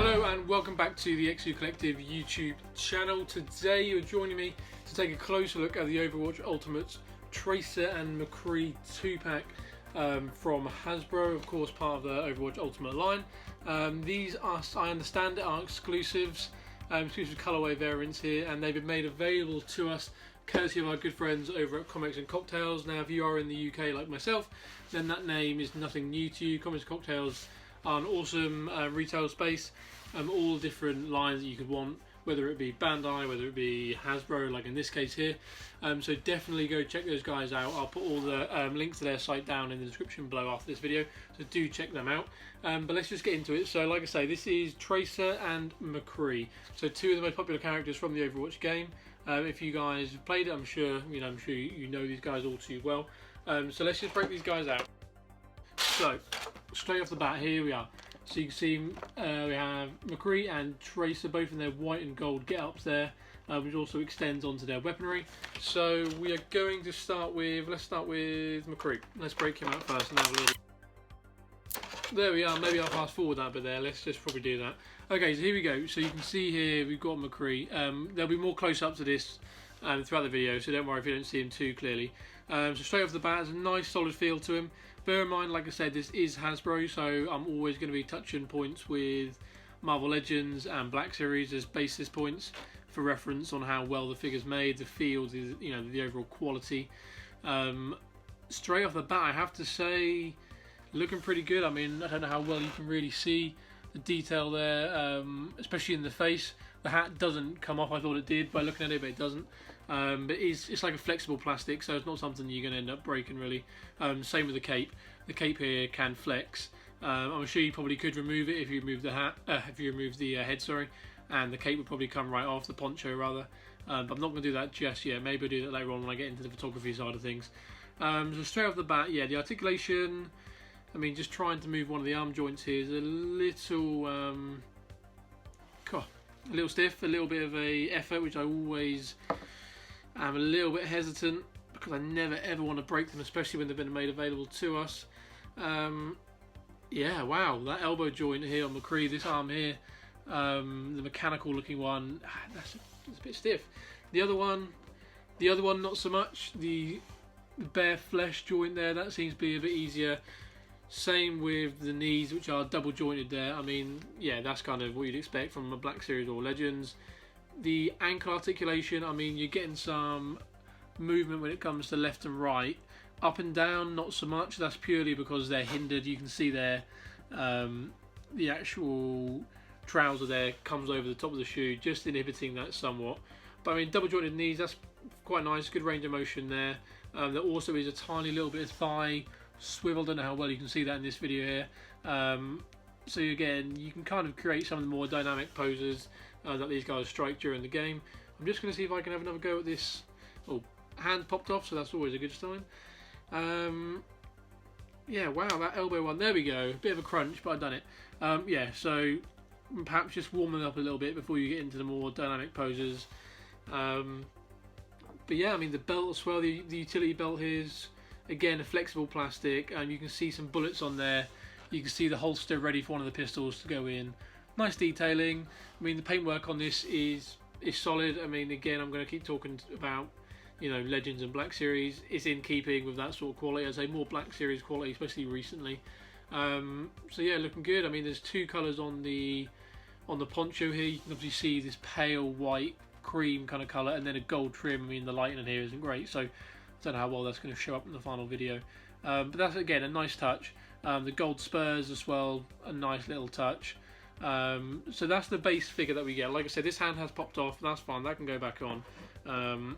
Hello and welcome back to the XU Collective YouTube channel. Today you're joining me to take a closer look at the Overwatch Ultimates Tracer and McCree 2-pack from Hasbro, of course part of the Overwatch Ultimate line. These are, I understand, are exclusives, exclusive colourway variants here, and they've been made available to us courtesy of our good friends over at Comics and Cocktails. Now if you are in the UK like myself, then that name is nothing new to you. Comics and Cocktails are an awesome retail space, all different lines that you could want, whether it be Bandai, whether it be Hasbro, like in this case here. So definitely go check those guys out. I'll put all the links to their site down in the description below after this video, so do check them out. But let's just get into it. So like I say, this is Tracer and McCree, so two of the most popular characters from the Overwatch game. If you guys have played it, I'm sure you know these guys all too well. So let's just break these guys out. So straight off the bat, here we are. So you can see we have McCree and Tracer both in their white and gold get-ups there, which also extends onto their weaponry. So we are going to start with, let's start with McCree. Let's break him out first and have a little. There we are. Maybe I'll fast forward that bit there. Let's just probably do that. Okay, so here we go. So you can see here we've got McCree. There'll be more close-ups of this throughout the video, so don't worry if you don't see him too clearly. So straight off the bat, there's a nice solid feel to him. Bear in mind, like I said, this is Hasbro, so I'm always going to be touching points with Marvel Legends and Black Series as basis points for reference on how well the figure's made, the feel, the overall quality. Straight off the bat, I have to say, looking pretty good. I mean, I don't know how well you can really see the detail there, especially in the face. The hat doesn't come off. I thought it did by looking at it, but it doesn't. But it's like a flexible plastic, so it's not something you're going to end up breaking really. Same with the cape. The cape here can flex. I'm sure you probably could remove it if you remove the hat, if you remove the head, sorry, and the cape would probably come right off, the poncho rather. But I'm not going to do that just yet. Maybe I'll do that later on when I get into the photography side of things. So straight off the bat, yeah, the articulation. I mean, just trying to move one of the arm joints here is a little stiff, a little bit of a effort, which I always am a little bit hesitant because I never ever want to break them, especially when they've been made available to us. Yeah, wow, that elbow joint here on McCree, this arm here, the mechanical looking one, that's a bit stiff. The other one not so much. The bare flesh joint there, that seems to be a bit easier. Same with the knees, which are double jointed there. I mean, yeah, that's kind of what you'd expect from a Black Series or Legends. The ankle articulation, I mean, you're getting some movement when it comes to left and right. Up and down, not so much. That's purely because they're hindered. You can see there, the actual trouser there comes over the top of the shoe, just inhibiting that somewhat. But I mean, double jointed knees, that's quite nice. Good range of motion there. There also is a tiny little bit of thigh swivel. Don't know how well you can see that in this video here. So again, you can kind of create some of the more dynamic poses that these guys strike during the game. I'm just going to see if I can have another go at this. Oh, hand popped off, so that's always a good sign. Yeah, wow, that elbow one, there we go. Bit of a crunch, but I've done it. Yeah, so perhaps just warming up a little bit before you get into the more dynamic poses. But yeah, I mean, the belt as well, the utility belt here is, again, a flexible plastic, and you can see some bullets on there. You can see the holster ready for one of the pistols to go in. Nice detailing. I mean, the paintwork on this is solid. I mean, again, I'm going to keep talking about, Legends and Black Series. It's in keeping with that sort of quality. I'd say more Black Series quality, especially recently. So yeah, looking good. I mean, there's two colours on the poncho here. You can obviously see this pale white cream kind of colour, and then a gold trim. I mean, the lighting in here isn't great, so I don't know how well that's going to show up in the final video. But that's, again, a nice touch. The gold spurs as well, a nice little touch. So that's the base figure that we get. Like I said, this hand has popped off. That's fine. That can go back on,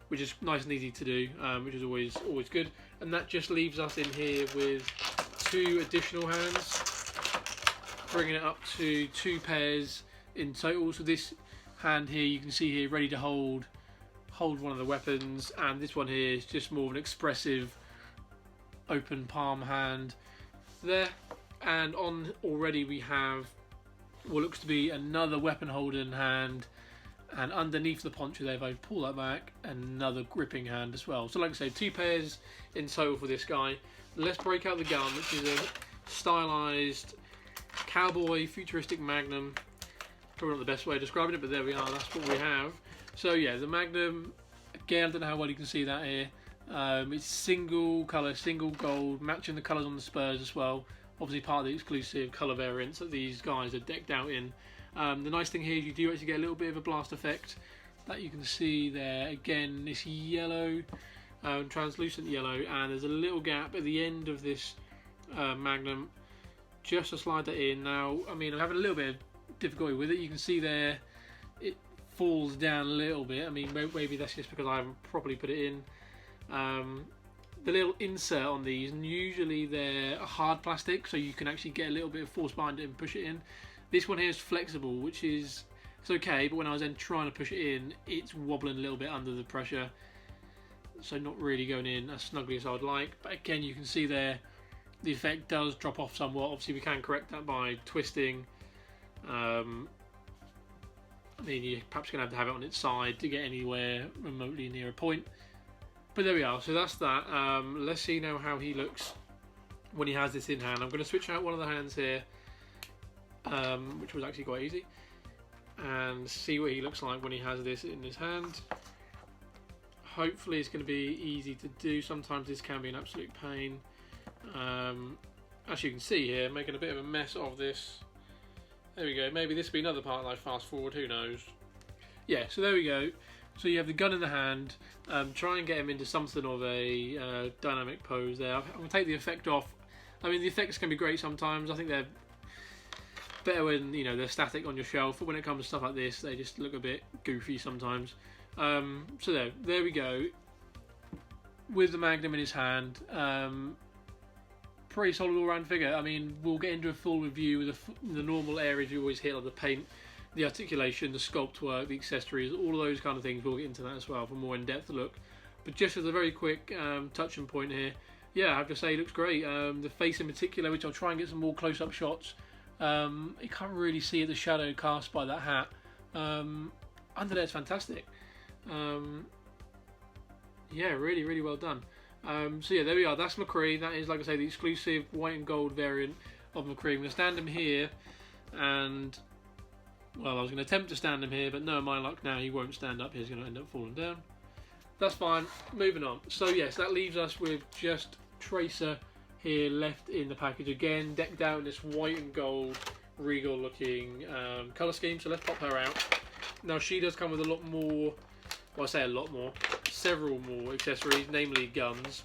which is nice and easy to do, which is always good. And that just leaves us in here with two additional hands, bringing it up to 2 pairs in total. So this hand here, you can see here, ready to hold one of the weapons, and this one here is just more of an expressive open palm hand there. And on already we have what looks to be another weapon holding hand, and underneath the poncho there, if I pull that back, another gripping hand as well. So like I say, 2 pairs in total for this guy. Let's break out the gun, which is a stylized cowboy futuristic Magnum. Probably not the best way of describing it, but there we are, that's what we have. So yeah, the Magnum, again, I don't know how well you can see that here. It's single colour, single gold, matching the colours on the spurs as well. Obviously part of the exclusive colour variants that these guys are decked out in. The nice thing here is you do actually get a little bit of a blast effect that you can see there. Again, this yellow, translucent yellow, and there's a little gap at the end of this Magnum just to slide that in. Now, I mean, I'm having a little bit of difficulty with it. You can see there it falls down a little bit. I mean, maybe that's just because I haven't properly put it in. The little insert on these, and usually they're hard plastic, so you can actually get a little bit of force behind it and push it in. This one here is flexible, which is it's okay, but when I was then trying to push it in, it's wobbling a little bit under the pressure, so not really going in as snugly as I would like. But again, you can see there the effect does drop off somewhat. Obviously we can correct that by twisting. I mean, you're perhaps going to have it on its side to get anywhere remotely near a point. But there we are, so that's that. Let's see now how he looks when he has this in hand. I'm going to switch out one of the hands here, which was actually quite easy, and see what he looks like when he has this in his hand. Hopefully it's going to be easy to do. Sometimes this can be an absolute pain. As you can see here, making a bit of a mess of this. There we go, maybe this will be another part that I fast forward, who knows. Yeah, so there we go. So you have the gun in the hand, try and get him into something of a dynamic pose there. I'm going to take the effect off. I mean, the effects can be great sometimes. I think they're better when, you know, they're static on your shelf, but when it comes to stuff like this, they just look a bit goofy sometimes. So there we go. With the Magnum in his hand, pretty solid all-round figure. I mean, we'll get into a full review with the normal areas you always hit, like the paint, the articulation, the sculpt work, the accessories, all of those kind of things. We'll get into that as well for a more in-depth look. But just as a very quick touching point here, yeah, I have to say he looks great. The face in particular, which I'll try and get some more close-up shots. You can't really see the shadow cast by that hat. Under there, it's fantastic. Yeah, really, really well done. So yeah, there we are. That's McCree. That is, like I say, the exclusive white and gold variant of McCree. I'm going to stand him here, and well, I was going to attempt to stand him here, but no, my luck now, he won't stand up. He's going to end up falling down. That's fine. Moving on. So yes, that leaves us with just Tracer here left in the package. Again, decked out in this white and gold, regal looking colour scheme. So let's pop her out. Now she does come with a lot more, well, I say a lot more, several more accessories, namely guns,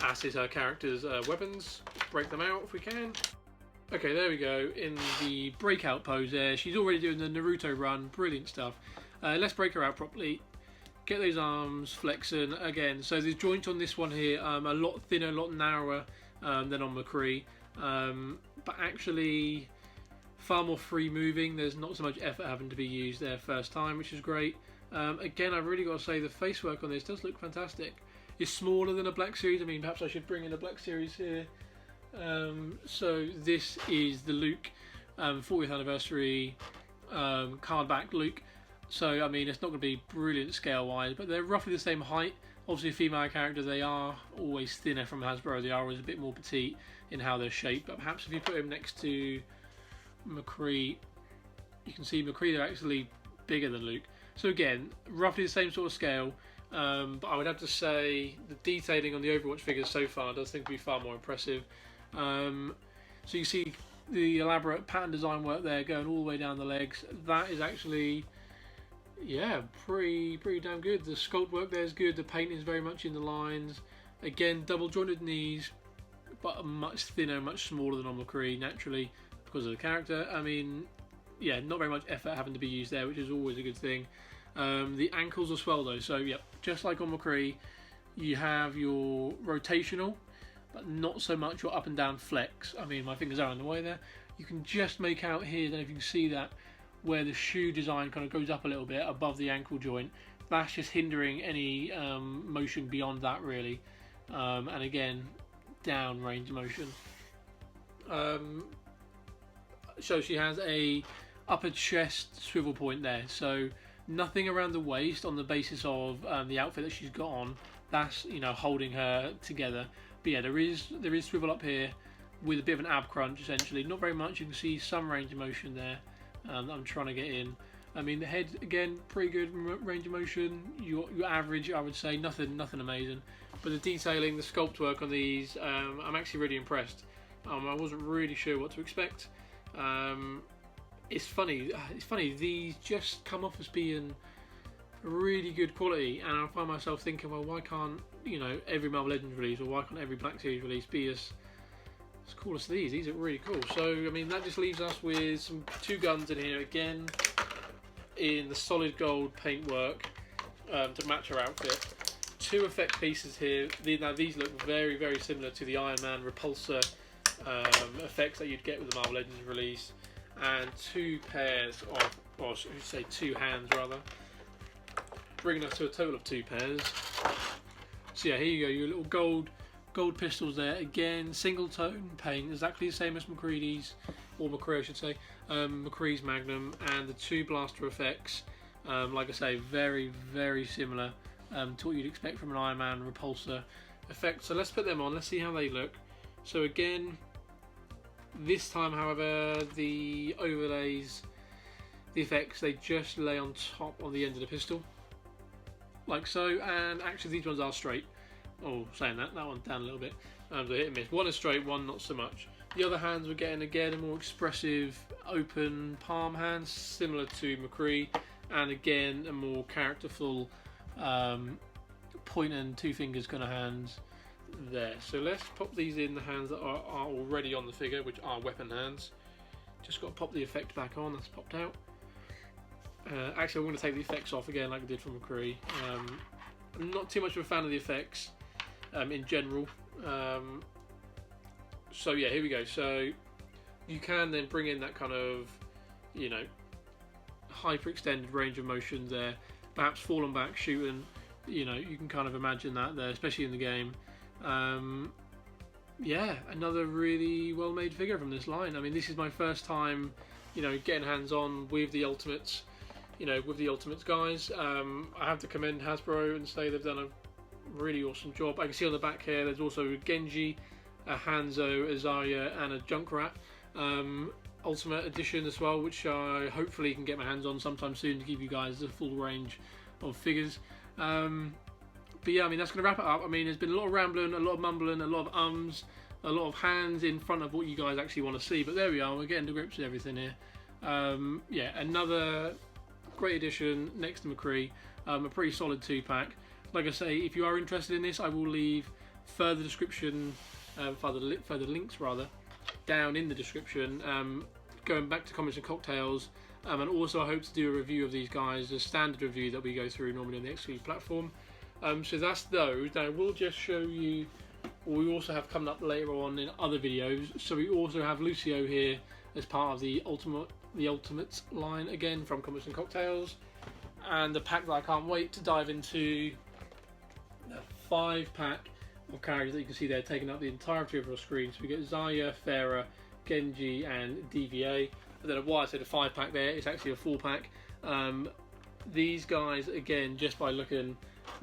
as is her character's weapons. Break them out if we can. Okay, there we go, in the breakout pose there. She's already doing the Naruto run, brilliant stuff. Let's break her out properly. Get those arms flexing again. So the joint on this one here, a lot thinner, a lot narrower than on McCree, but actually far more free moving. There's not so much effort having to be used there first time, which is great. Again, I've really got to say the face work on this does look fantastic. It's smaller than a Black Series. I mean, perhaps I should bring in a Black Series here. So this is the Luke 40th anniversary card-backed Luke. So I mean, it's not going to be brilliant scale-wise, but they're roughly the same height. Obviously, a female character, they are always thinner from Hasbro. They are always a bit more petite in how they're shaped. But perhaps if you put him next to McCree, you can see McCree, they're actually bigger than Luke. So again, roughly the same sort of scale. But I would have to say the detailing on the Overwatch figures so far does seem to be far more impressive. So you see the elaborate pattern design work there going all the way down the legs. That is actually, yeah, pretty damn good. The sculpt work there is good. The paint is very much in the lines. Again, double jointed knees, but much thinner, much smaller than on McCree, naturally, because of the character. I mean, yeah, not very much effort having to be used there, which is always a good thing. The ankles as well, though. So, yeah, just like on McCree, you have your rotational, but not so much your up and down flex. I mean, my fingers are in the way there. You can just make out here, I don't know if you can see that, where the shoe design kind of goes up a little bit above the ankle joint. That's just hindering any motion beyond that, really. And again, down range motion. So she has a upper chest swivel point there. So nothing around the waist on the basis of the outfit that she's got on. That's, you know, holding her together. But yeah, there is swivel up here, with a bit of an ab crunch essentially. Not very much. You can see some range of motion there that I'm trying to get in. I mean, the head again, pretty good range of motion. Your average, I would say, nothing amazing. But the detailing, the sculpt work on these, I'm actually really impressed. I wasn't really sure what to expect. It's funny. These just come off as being really good quality, and I find myself thinking, well, why can't every Marvel Legends release, or why can't every Black Series release be as cool as these? These are really cool. So I mean, that just leaves us with two guns in here again, in the solid gold paintwork to match our outfit. Two effect pieces here. Now these look very, very similar to the Iron Man repulsor effects that you'd get with the Marvel Legends release, and two pairs of, or should we say two hands rather, bringing us to a total of two pairs. So yeah, here you go, your little gold pistols there. Again, single tone paint, exactly the same as McCree's, or McCree I should say, McCree's Magnum, and the two blaster effects. Like I say, very, very similar to what you'd expect from an Iron Man repulsor effect. So let's put them on, let's see how they look. So again, this time however, the overlays, the effects, they just lay on top of the end of the pistol, like so, and actually these ones are straight. Oh, saying that one's down a little bit, so hit and miss. One is straight, one not so much. The other hands we're getting again a more expressive open palm hands, similar to McCree, and again a more characterful point and two fingers kind of hands there. So let's pop these in the hands that are already on the figure, which are weapon hands. Just got to pop the effect back on, that's popped out. Actually, I'm going to take the effects off again like I did for McCree. I'm not too much of a fan of the effects in general. So yeah, here we go. So you can then bring in that kind of, hyper extended range of motion there, perhaps falling back, shooting, you can kind of imagine that there, especially in the game. Yeah, another really well made figure from this line. I mean, this is my first time, getting hands on with the Ultimates, with the Ultimates guys. I have to commend Hasbro and say they've done a really awesome job. I can see on the back here there's also Genji, a Hanzo, a Zarya, and a Junkrat Ultimate Edition as well, which I hopefully can get my hands on sometime soon to give you guys the full range of figures. But yeah, I mean, that's going to wrap it up. I mean, there's been a lot of rambling, a lot of mumbling, a lot of ums, a lot of hands in front of what you guys actually want to see. But there we are, we're getting to grips with everything here. Yeah, another great addition next to McCree, a pretty solid 2-pack. Like I say, if you are interested in this, I will leave further description, further links rather, down in the description, going back to Comics and Cocktails, and also I hope to do a review of these guys, a standard review that we go through normally on the XP platform. So that's those. Now we'll just show you what we also have coming up later on in other videos. So we also have Lucio here as part of the Ultimates line, again from Comics and Cocktails, and the pack that I can't wait to dive into, the 5-pack of characters that you can see there taking up the entirety of our screen. So we get Zarya, Pharah, Genji, and DVA. I don't know why I said a 5-pack there, it's actually a 4-pack. These guys, again, just by looking,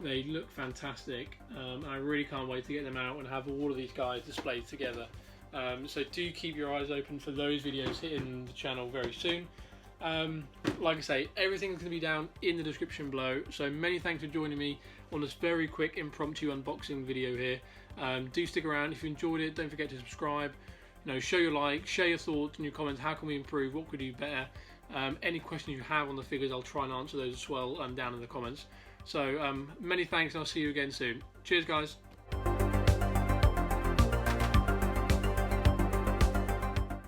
they look fantastic. I really can't wait to get them out and have all of these guys displayed together. So do keep your eyes open for those videos hitting the channel very soon. Like I say, everything's going to be down in the description below. So many thanks for joining me on this very quick impromptu unboxing video here. Do stick around. If you enjoyed it, don't forget to subscribe. Show your like, share your thoughts and your comments. How can we improve? What could we do better? Any questions you have on the figures, I'll try and answer those as well down in the comments. So many thanks, and I'll see you again soon. Cheers, guys.